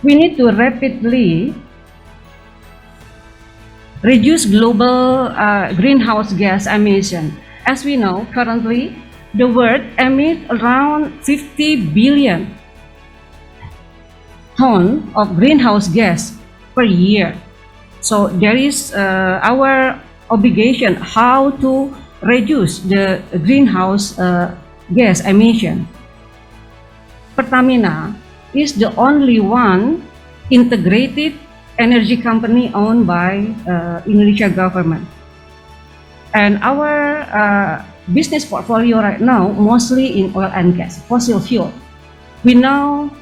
we need to rapidly reduce global greenhouse gas emission. As we know, currently, the world emits around 50 billion tons of greenhouse gas per year. So there is our obligation how to reduce the greenhouse gas emission. Pertamina is the only one integrated energy company owned by Indonesia government. And our business portfolio right now mostly in oil and gas, fossil fuel. We now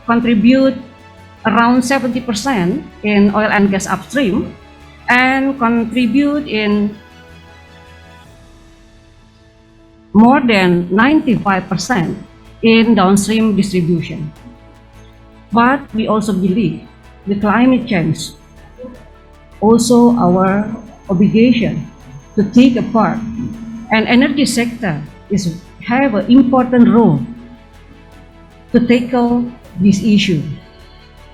contribute around 70% in oil and gas upstream and contribute in more than 95% in downstream distribution. But we also believe the climate change also our obligation to take a part, and energy sector have an important role to tackle this issue.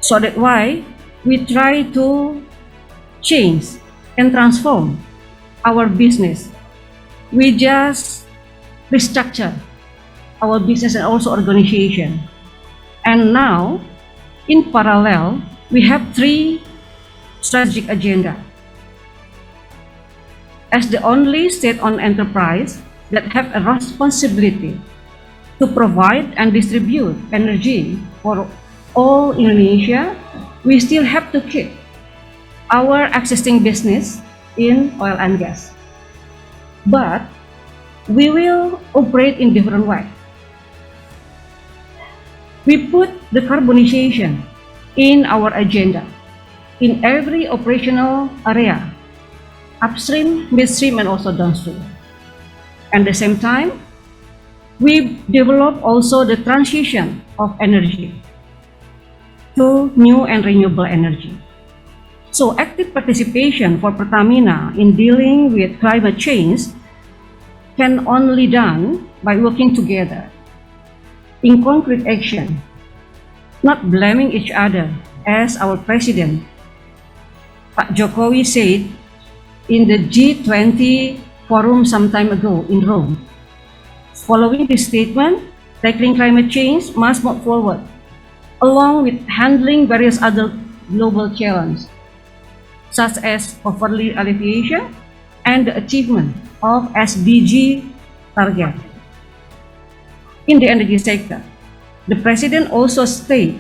So that's why we try to change and transform our business. We just restructure our business and also organization. And now, in parallel, we have 3 strategic agenda. As the only state-owned enterprise that have a responsibility to provide and distribute energy for all Indonesia, we still have to keep our existing business in oil and gas. But we will operate in different way. We put decarbonization in our agenda in every operational area, upstream, midstream, and also downstream. And at the same time, we develop also the transition of energy to new and renewable energy. So active participation for Pertamina in dealing with climate change can only done by working together in concrete action, not blaming each other, as our President Pak Jokowi said in the G20 forum some time ago in Rome. Following this statement, tackling climate change must move forward, along with handling various other global challenges, such as poverty alleviation and the achievement of SDG target. In the energy sector, the President also stated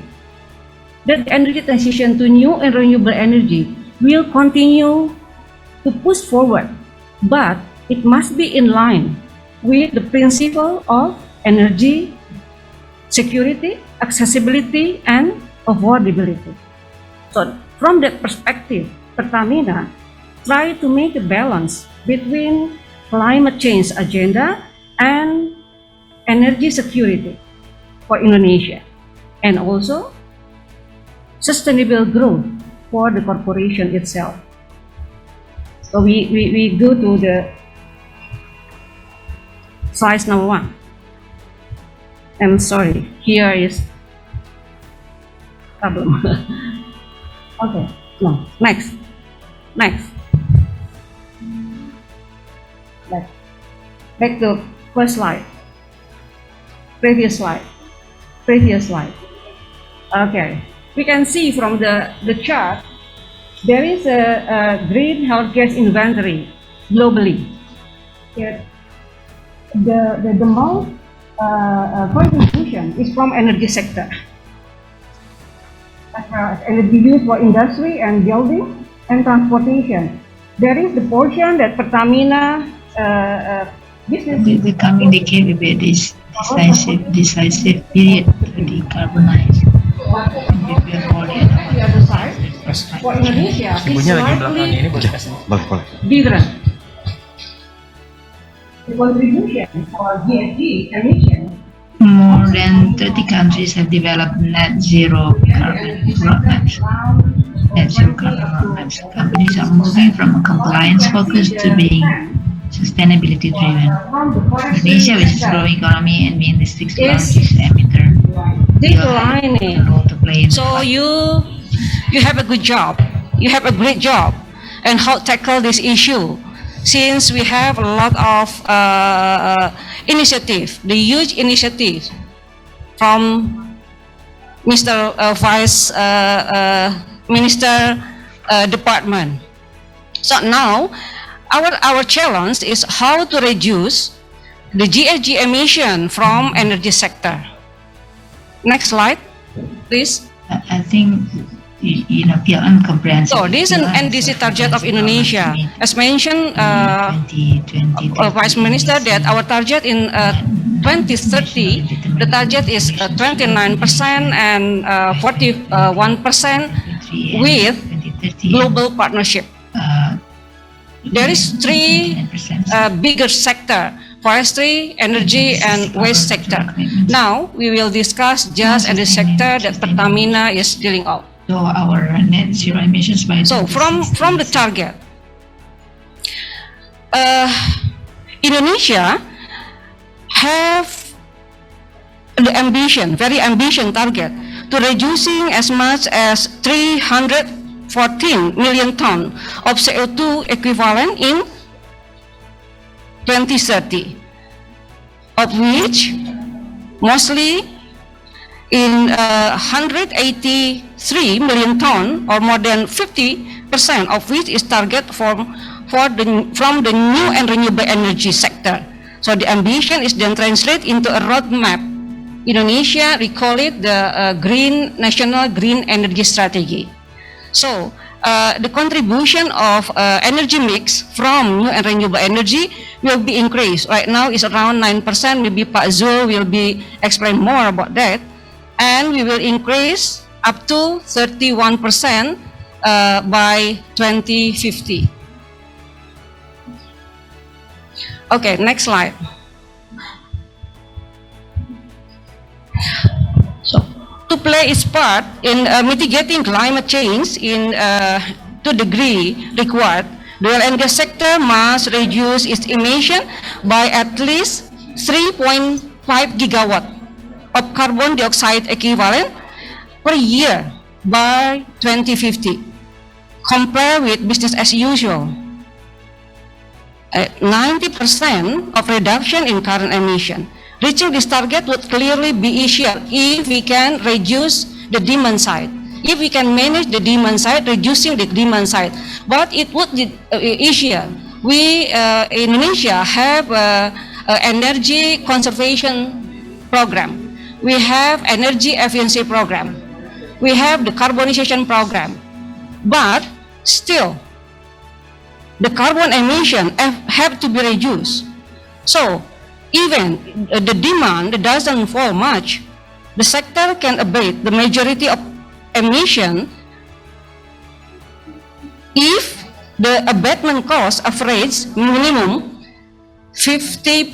that the energy transition to new and renewable energy will continue to push forward, but it must be in line with the principle of energy security, accessibility, and affordability. So from that perspective, Pertamina try to make a balance between climate change agenda and energy security for Indonesia, and also sustainable growth for the corporation itself. So we go to the slide number 1. I'm sorry, here is problem. Okay, no, next. Back to first slide. Previous slide. Okay, we can see from the chart there is a greenhouse gas inventory globally. The most contribution is from energy sector, energy used for industry and building and transportation. There is the portion that Pertamina business. We can indicate a bit this decisive period to decarbonize and prepare for the other side. For Indonesia, it's slightly different. The contribution for GHG emission. More than 30 countries have developed net zero carbon roadmaps. Companies are moving from a compliance focus to being sustainability driven. Indonesia, which is a growing economy and being the 6th largest emitter, will have a role to play in the So fight. you have a good job. You have a great job, and how tackle this issue, since we have a lot of initiative, the huge initiative from Mr. Vice Minister Department. So now, our challenge is how to reduce the GHG emission from energy sector. Next slide, please. I think PLN comprehensive. So this is an PLN NDC is target of comprehensive Indonesia. development to meet As mentioned, 2020 Vice Minister, that our target in 2030, the target is 29% and 41% with global partnership. There is three bigger sector: forestry, energy, and waste sector. Now we will discuss just the sector that Pertamina is dealing out. So our net zero emissions by So from the target, Indonesia have the ambition, very ambitious target to reducing as much as 314 million ton of CO2 equivalent in 2030, of which mostly in 183 million ton, or more than 50% of which is target from the new and renewable energy sector. So the ambition is then translated into a roadmap. Indonesia, we call it the National Green Energy Strategy. So the contribution of energy mix from new and renewable energy will be increased. Right now it's around 9%. Maybe Pak Zul will be explain more about that. And we will increase up to 31% by 2050. Okay, next slide. So, to play its part in mitigating climate change in to degree required, the oil and gas sector must reduce its emission by at least 3.5 gigawatt of carbon dioxide equivalent per year by 2050, compared with business as usual. 90% of reduction in current emission. Reaching this target would clearly be easier if we can reduce the demand side. If we can manage the demand side, reducing the demand side, but it would be easier. We in Indonesia have energy conservation program. We have energy efficiency program. We have the carbonization program. But still, the carbon emission have to be reduced. So even the demand doesn't fall much, the sector can abate the majority of emission if the abatement cost average minimum $50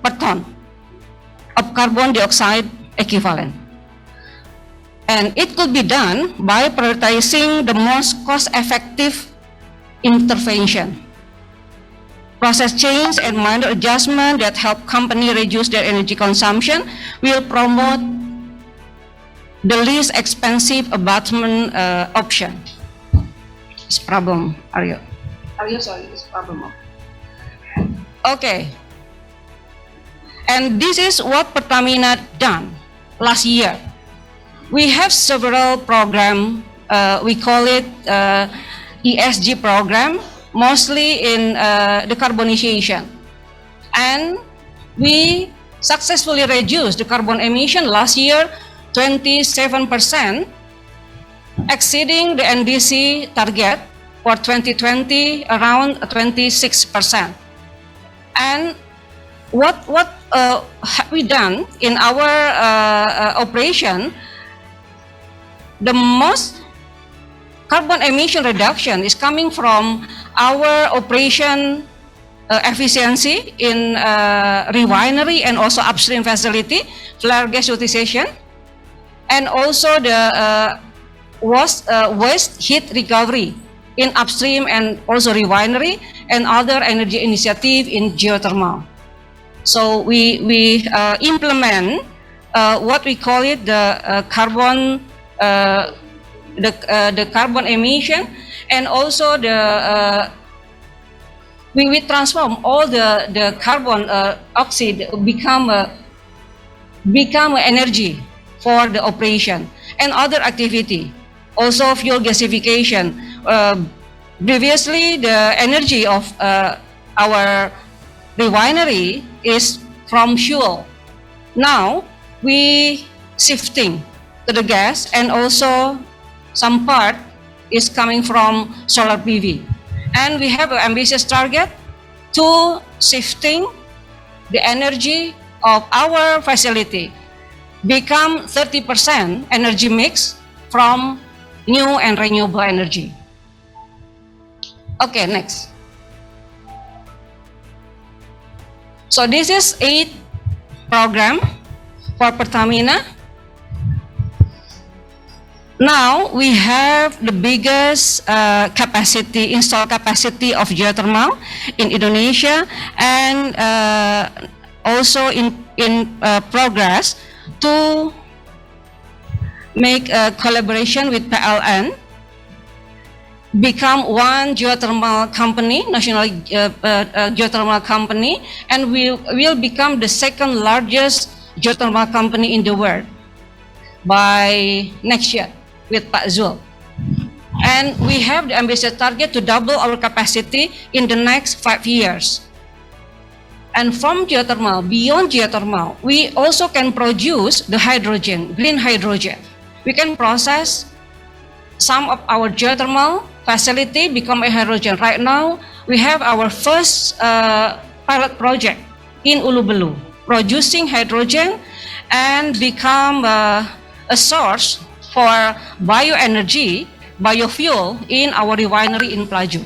per ton of carbon dioxide equivalent. And it could be done by prioritizing the most cost-effective intervention. Process change and minor adjustment that help company reduce their energy consumption will promote the least expensive abatement option. It's problem, Aryo. Sorry, it's problem. Okay. And this is what Pertamina done last year. We have several program, we call it ESG program, mostly in decarbonization. And we successfully reduced the carbon emission last year 27%, exceeding the NDC target for 2020 around 26%. And what have we done in our operation? The most carbon emission reduction is coming from our operation efficiency in refinery and also upstream facility, flare gas utilization, and also the waste heat recovery in upstream and also refinery, and other energy initiative in geothermal. So we implement what we call it the carbon the carbon emission, and also the we transform all the carbon oxide become energy for the operation and other activity. Also fuel gasification. Previously, the energy of our refinery is from fuel. Now we shifting to the gas, and also some part is coming from solar PV. And we have an ambitious target to shifting the energy of our facility become 30% energy mix from new and renewable energy. Okay, next. So this is 8 program for Pertamina. Now we have the biggest installed capacity of geothermal in Indonesia, and also in progress to make a collaboration with PLN, become one geothermal company, national geothermal company, and we will become the second largest geothermal company in the world by next year with Pak Zul. And we have the ambitious target to double our capacity in the next 5 years. And from geothermal, beyond geothermal, we also can produce the hydrogen, green hydrogen. We can process some of our geothermal facility become a hydrogen. Right now, we have our first pilot project in Ulu Belu, producing hydrogen and become a source for bioenergy, biofuel in our refinery in Pelaju.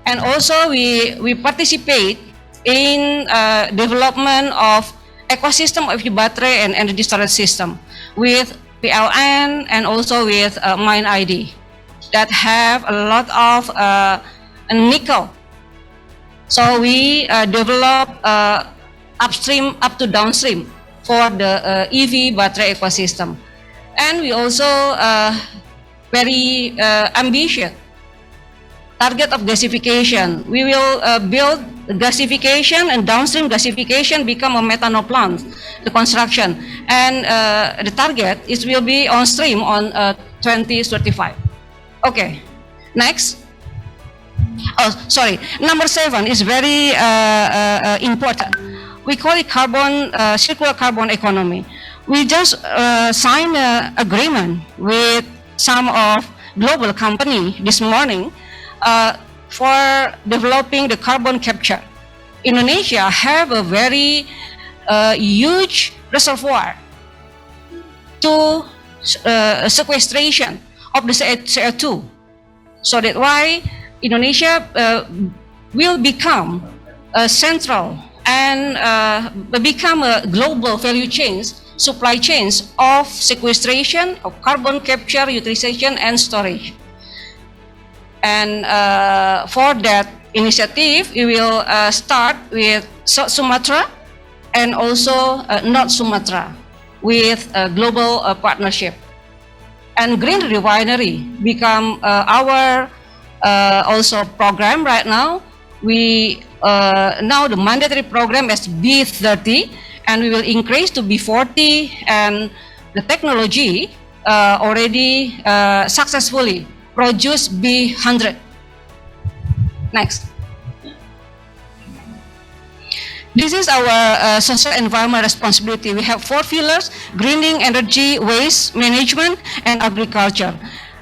And also we participate in development of ecosystem of battery and energy storage system with PLN and also with MindID that have a lot of nickel. So we develop upstream up to downstream for the EV battery ecosystem. And we also very ambitious target of gasification. We will build gasification and downstream gasification become a methanol plant, the construction. And the target is will be on stream on 2035. Okay, next. Oh, sorry. Number 7 is very important. We call it circular carbon economy. We just signed an agreement with some of global company this morning for developing the carbon capture. Indonesia have a very huge reservoir to sequestration of the CO2. So that's why Indonesia will become a central and become a global value chains, supply chains of sequestration of carbon capture, utilization, and storage. And for that initiative, we will start with South Sumatra and also North Sumatra with a global partnership. And green refinery become our also program right now. We now the mandatory program is B30, and we will increase to B40, and the technology already successfully produce B100. Next. This is our social environment responsibility. We have 4 pillars: greening, energy, waste management, and agriculture.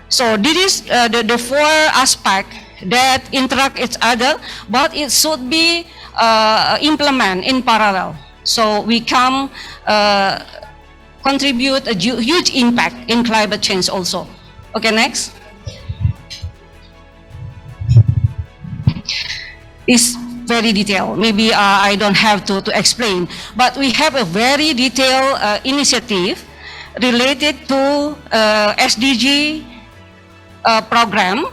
So this is the 4 aspects that interact each other, but it should be implemented in parallel. So we can contribute a huge impact in climate change also. Okay, next. Is very detailed. Maybe I don't have to explain, but we have a very detailed initiative related to SDG program